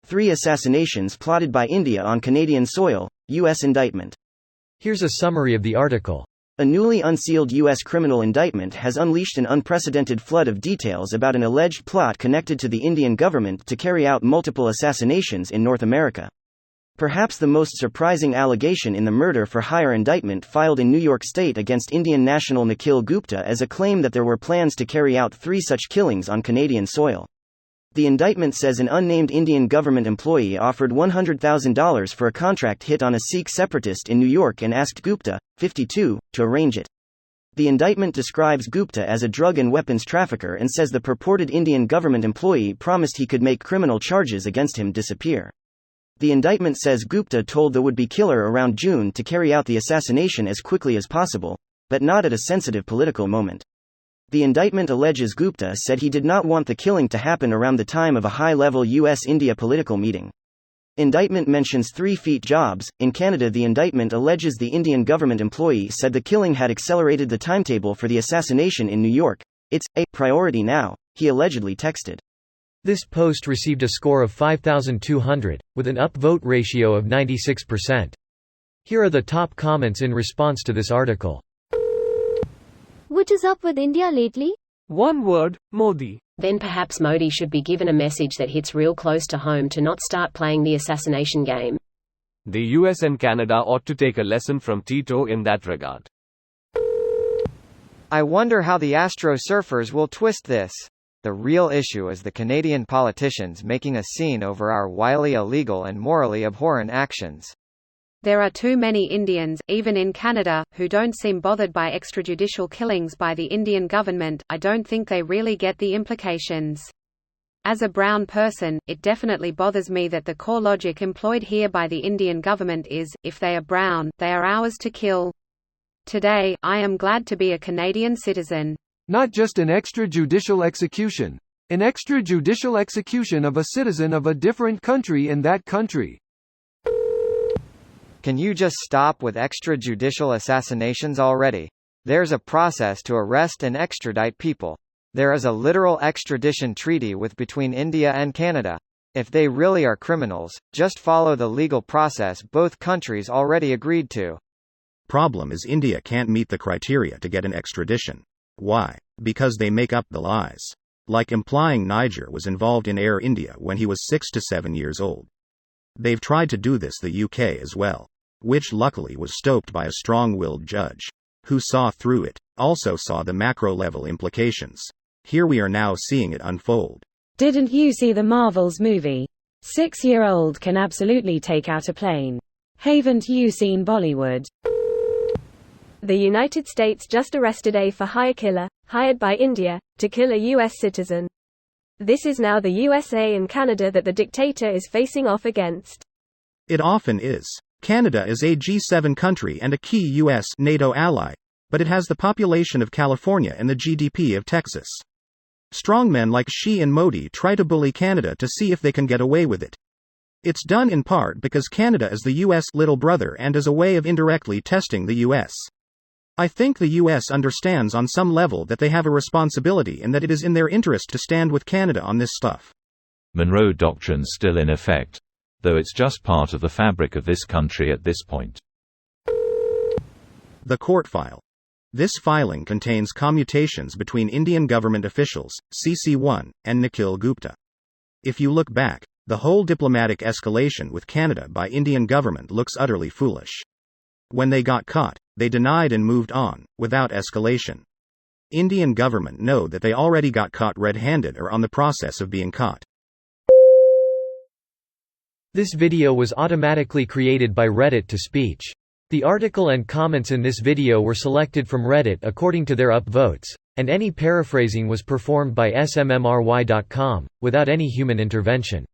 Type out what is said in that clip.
3 assassinations plotted by India on Canadian soil, U.S. indictment. Here's a summary of the article. A newly unsealed U.S. criminal indictment has unleashed an unprecedented flood of details about an alleged plot connected to the Indian government to carry out multiple assassinations in North America. Perhaps the most surprising allegation in the murder-for-hire indictment filed in New York State against Indian national Nikhil Gupta is a claim that there were plans to carry out 3 such killings on Canadian soil. The indictment says an unnamed Indian government employee offered $100,000 for a contract hit on a Sikh separatist in New York and asked Gupta, 52, to arrange it. The indictment describes Gupta as a drug and weapons trafficker and says the purported Indian government employee promised he could make criminal charges against him disappear. The indictment says Gupta told the would-be killer around June to carry out the assassination as quickly as possible, but not at a sensitive political moment. The indictment alleges Gupta said he did not want the killing to happen around the time of a high-level US-India political meeting. Indictment mentions 3 feet jobs. In Canada, the indictment alleges the Indian government employee said the killing had accelerated the timetable for the assassination in New York. It's a priority now, he allegedly texted. This post received a score of 5,200, with an upvote ratio of 96%. Here are the top comments in response to this article. What is up with India lately? One word, Modi. Then perhaps Modi should be given a message that hits real close to home to not start playing the assassination game. The US and Canada ought to take a lesson from Tito in that regard. I wonder how the Astro surfers will twist this. The real issue is the Canadian politicians making a scene over our wily illegal and morally abhorrent actions. There are too many Indians, even in Canada, who don't seem bothered by extrajudicial killings by the Indian government. I don't think they really get the implications. As a brown person, it definitely bothers me that the core logic employed here by the Indian government is, if they are brown, they are ours to kill. Today, I am glad to be a Canadian citizen. Not just an extrajudicial execution. An extrajudicial execution of a citizen of a different country in that country. Can you just stop with extrajudicial assassinations already? There's a process to arrest and extradite people. There is a literal extradition treaty between India and Canada. If they really are criminals, just follow the legal process both countries already agreed to. Problem is India can't meet the criteria to get an extradition. Why? Because they make up the lies. Like implying Niger was involved in Air India when he was 6 to 7 years old. They've tried to do this the UK as well, which luckily was stopped by a strong-willed judge, who saw through it, also saw the macro-level implications. Here we are now seeing it unfold. Didn't you see the Marvels movie? 6-year-old can absolutely take out a plane. Haven't you seen Bollywood? The United States just arrested a for-hire killer, hired by India, to kill a U.S. citizen. This is now the USA and Canada that the dictator is facing off against. It often is. Canada is a G7 country and a key U.S. NATO ally, but it has the population of California and the GDP of Texas. Strongmen like Xi and Modi try to bully Canada to see if they can get away with it. It's done in part because Canada is the U.S. little brother and as a way of indirectly testing the U.S. I think the US understands on some level that they have a responsibility and that it is in their interest to stand with Canada on this stuff. Monroe Doctrine's still in effect, though it's just part of the fabric of this country at this point. The court file. This filing contains commutations between Indian government officials, CC1, and Nikhil Gupta. If you look back, the whole diplomatic escalation with Canada by Indian government looks utterly foolish. When they got caught, they denied and moved on, without escalation. Indian government know that they already got caught red-handed or on the process of being caught. This video was automatically created by Reddit to speech. The article and comments in this video were selected from Reddit according to their upvotes, and any paraphrasing was performed by smmry.com, without any human intervention.